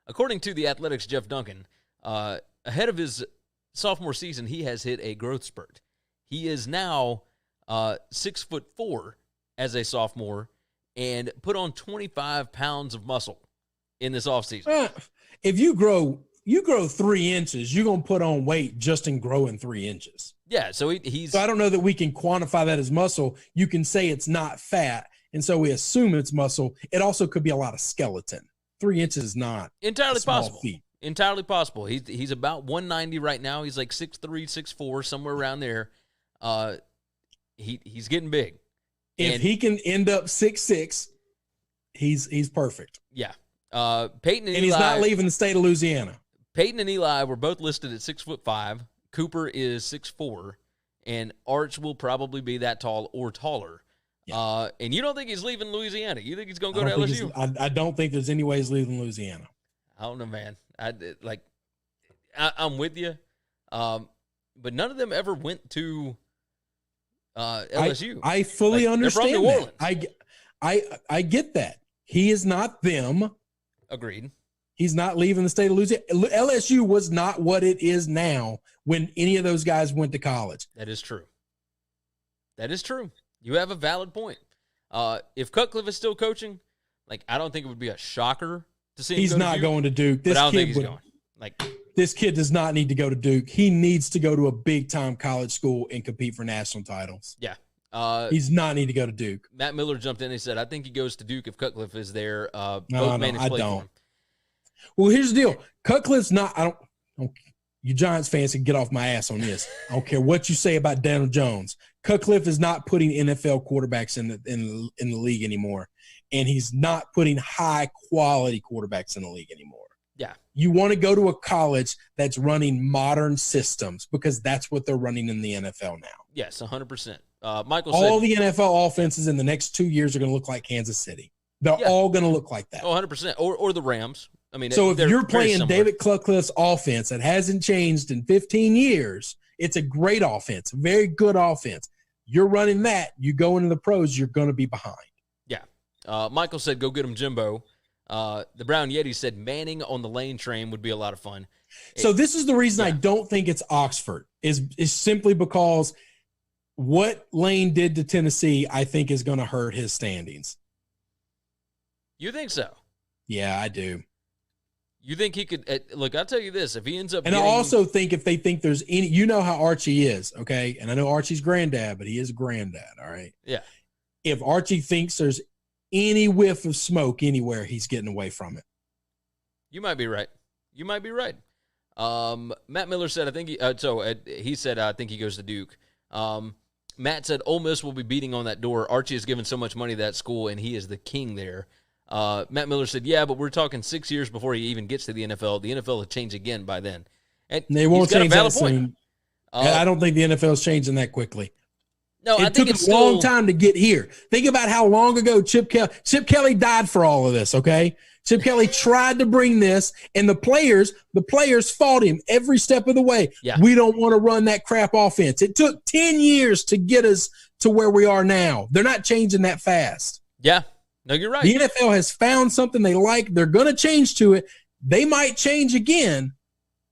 according to the Athletics' Jeff Duncan, ahead of his sophomore season, he has hit a growth spurt. He is now 6'4" as a sophomore and put on 25 pounds of muscle in this offseason. If you grow 3 inches, you're going to put on weight just in growing 3 inches. Yeah, so he's... So I don't know that we can quantify that as muscle. You can say it's not fat, and so we assume it's muscle. It also could be a lot of skeleton. 3 inches is not entirely possible. Feat. Entirely possible. He's about 190 right now. He's like 6'3", 6'4", somewhere around there. He's getting big. If he can end up 6'6", he's perfect. Yeah. Petyon and Eli, he's not leaving the state of Louisiana. Petyon and Eli were both listed at 6'5". Cooper is 6'4", and Arch will probably be that tall or taller. Yeah. And you don't think he's leaving Louisiana? You think he's going to go to LSU? I don't think there's any way he's leaving Louisiana. I don't know, man. I'm with you, but none of them ever went to LSU. I fully understand. They're from New Orleans. I get that. He is not them. Agreed. He's not leaving the state of Louisiana. LSU was not what it is now when any of those guys went to college. That is true. That is true. You have a valid point. If Cutcliffe is still coaching, I don't think it would be a shocker to see him He's not going to Duke. But I don't think he's going. This kid does not need to go to Duke. He needs to go to a big-time college school and compete for national titles. Yeah. He's not need to go to Duke. Matt Miller jumped in and he said, I think he goes to Duke if Cutcliffe is there. No, I don't. him. Well, here's the deal. Cutcliffe's not – I don't you Giants fans can get off my ass on this. I don't care what you say about Daniel Jones. Cutcliffe is not putting NFL quarterbacks in the league anymore, and he's not putting high-quality quarterbacks in the league anymore. Yeah. You want to go to a college that's running modern systems because that's what they're running in the NFL now. Yes, 100%. Michael all said, the NFL offenses in the next 2 years are going to look like Kansas City. They're all going to look like that. 100%. Or the Rams. I mean, so if you're playing David Cutcliffe's offense that hasn't changed in 15 years, it's a great offense, very good offense. You're running that. You go into the pros, you're going to be behind. Yeah. Michael said, go get him Jimbo. The Brown Yeti said Manning on the lane train would be a lot of fun. So this is the reason I don't think it's Oxford is simply because what Lane did to Tennessee, I think is going to hurt his standings. You think so? Yeah, I do. You think he could look? I'll tell you this: if he ends up, I also think if they think there's any, you know how Archie is, okay? And I know Archie's granddad, but he is granddad, all right? Yeah. If Archie thinks there's any whiff of smoke anywhere, he's getting away from it. You might be right. Matt Miller said, I think he said, I think he goes to Duke. Matt said, Ole Miss will be beating on that door. Archie has given so much money to that school, and he is the king there. Matt Miller said, yeah, but we're talking 6 years before he even gets to the NFL. The NFL will change again by then. And they won't change that soon. I don't think the NFL is changing that quickly. No, I think it's a long time to get here. Think about how long ago Chip Kelly died for all of this, okay? Chip Kelly tried to bring this, and the players fought him every step of the way. Yeah. We don't want to run that crap offense. It took 10 years to get us to where we are now. They're not changing that fast. Yeah. No, you're right. The NFL has found something they like. They're going to change to it. They might change again,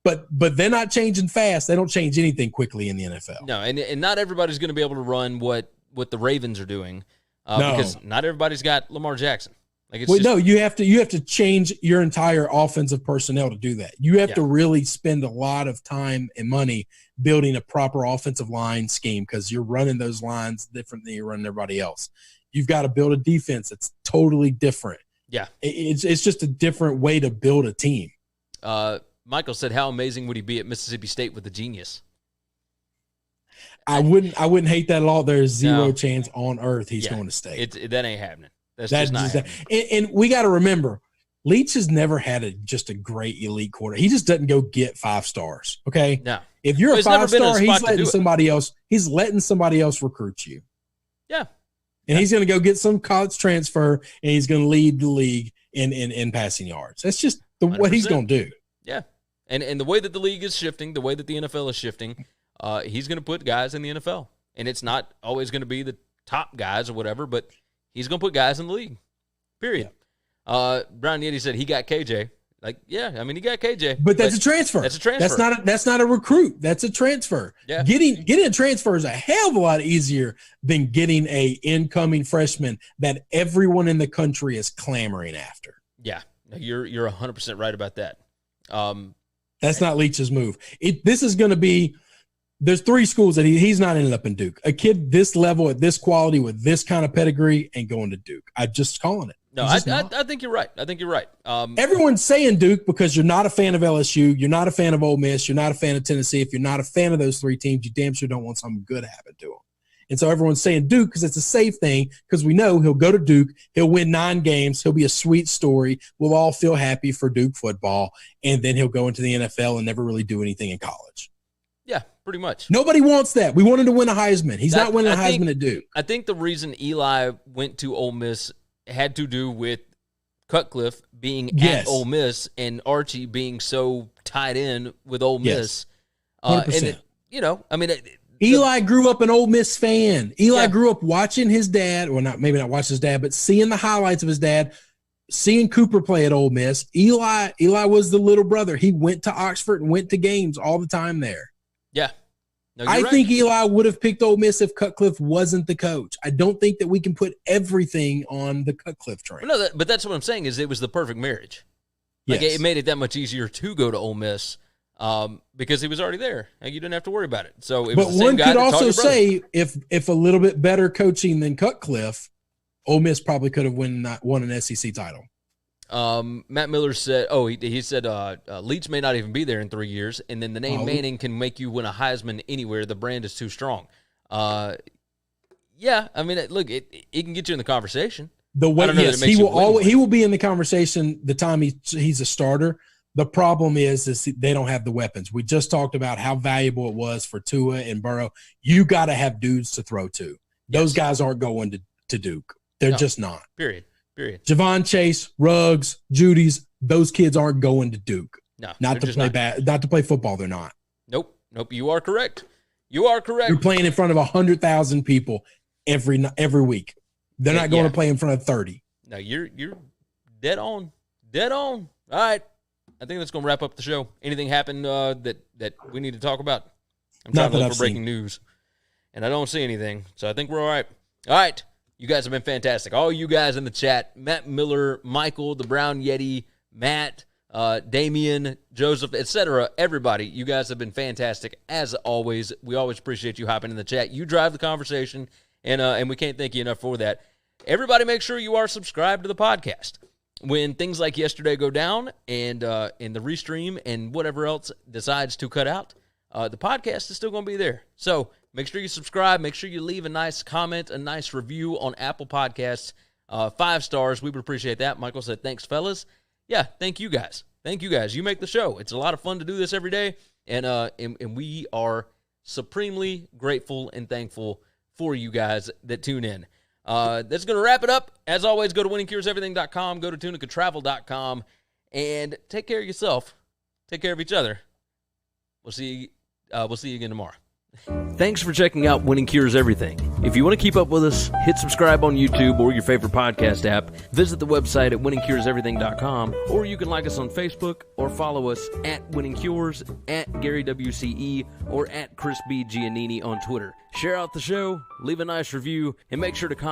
but they're not changing fast. They don't change anything quickly in the NFL. No, and not everybody's going to be able to run what the Ravens are doing because not everybody's got Lamar Jackson. You have to change your entire offensive personnel to do that. You have to really spend a lot of time and money building a proper offensive line scheme because you're running those lines different than you're running everybody else. You've got to build a defense that's totally different. Yeah. It's just a different way to build a team. Michael said, how amazing would he be at Mississippi State with a genius? I wouldn't hate that at all. There's zero chance on earth he's going to State. That ain't happening. That's just not happening. And we got to remember, Leach has never had just a great elite quarter. He just doesn't go get 5 stars. Okay. No. If you're a 5-star, he's letting somebody else. He's letting somebody else recruit you. Yeah. And he's going to go get some college transfer, and he's going to lead the league in passing yards. That's just what he's going to do. Yeah. And the way that the league is shifting, the way that the NFL is shifting, he's going to put guys in the NFL. and it's not always going to be the top guys or whatever, but he's going to put guys in the league, period. Yeah. Brown Yeti said he got KJ. Like, yeah, I mean, he got KJ. But that's a transfer. That's a transfer. That's not a recruit. That's a transfer. Yeah. Getting a transfer is a hell of a lot easier than getting a incoming freshman that everyone in the country is clamoring after. Yeah, you're 100% right about that. That's not Leach's move. This is going to be – there's 3 schools that he's not ended up in Duke. A kid this level, at this quality, with this kind of pedigree ain't going to Duke. I'm just calling it. No, I think you're right. I think you're right. Everyone's saying Duke because you're not a fan of LSU. You're not a fan of Ole Miss. You're not a fan of Tennessee. If you're not a fan of those 3 teams, you damn sure don't want something good to happen to them. And so everyone's saying Duke because it's a safe thing because we know he'll go to Duke. He'll win 9 games. He'll be a sweet story. We'll all feel happy for Duke football. And then he'll go into the NFL and never really do anything in college. Yeah, pretty much. Nobody wants that. We want him to win a Heisman. He's not winning a Heisman at Duke. I think the reason Eli went to Ole Miss had to do with Cutcliffe being at Ole Miss and Archie being so tied in with Ole Miss. 100%. And I mean, Eli grew up an Ole Miss fan. Eli grew up watching his dad, or maybe not watching his dad, but seeing the highlights of his dad, seeing Cooper play at Ole Miss. Eli was the little brother. He went to Oxford and went to games all the time there. Yeah. No, I think Eli would have picked Ole Miss if Cutcliffe wasn't the coach. I don't think that we can put everything on the Cutcliffe train. No, but that's what I'm saying is it was the perfect marriage. Like it made it that much easier to go to Ole Miss because he was already there. Like, you didn't have to worry about it. So, but one could also say if a little bit better coaching than Cutcliffe, Ole Miss probably could have won an SEC title. Matt Miller said, he said Leach may not even be there in 3 years, and then the name Manning can make you win a Heisman anywhere. The brand is too strong. Yeah, I mean, look, it can get you in the conversation. The way he will be in the conversation the time he's a starter. The problem is they don't have the weapons. We just talked about how valuable it was for Tua and Burrow. You got to have dudes to throw to. Those guys aren't going to Duke. They're just not. Period. Javon Chase, Ruggs, Judy's, those kids aren't going to Duke. No, not to play football. They're not. Nope. You are correct. You're playing in front of 100,000 people every week. They're not going to play in front of 30. No, you're dead on. All right. I think that's going to wrap up the show. Anything happened that we need to talk about? I'm trying to look for breaking news, and I don't see anything. So I think we're all right. All right. You guys have been fantastic. All you guys in the chat, Matt Miller, Michael, the Brown Yeti, Matt, Damian, Joseph, etc. Everybody, you guys have been fantastic as always. We always appreciate you hopping in the chat. You drive the conversation, and we can't thank you enough for that. Everybody, make sure you are subscribed to the podcast. When things like yesterday go down and the restream and whatever else decides to cut out, the podcast is still going to be there. So make sure you subscribe. Make sure you leave a nice comment, a nice review on Apple Podcasts. 5 stars. We would appreciate that. Michael said, thanks, fellas. Yeah, thank you guys. You make the show. It's a lot of fun to do this every day, and we are supremely grateful and thankful for you guys that tune in. That's going to wrap it up. As always, go to winningcureseverything.com, go to tunicatravel.com, and take care of yourself. Take care of each other. We'll see you again tomorrow. Thanks for checking out Winning Cures Everything. If you want to keep up with us, hit subscribe on YouTube or your favorite podcast app. Visit the website at winningcureseverything.com, or you can like us on Facebook or follow us at Winning Cures, at Gary WCE, or at Chris B. Giannini on Twitter. Share out the show, leave a nice review, and make sure to comment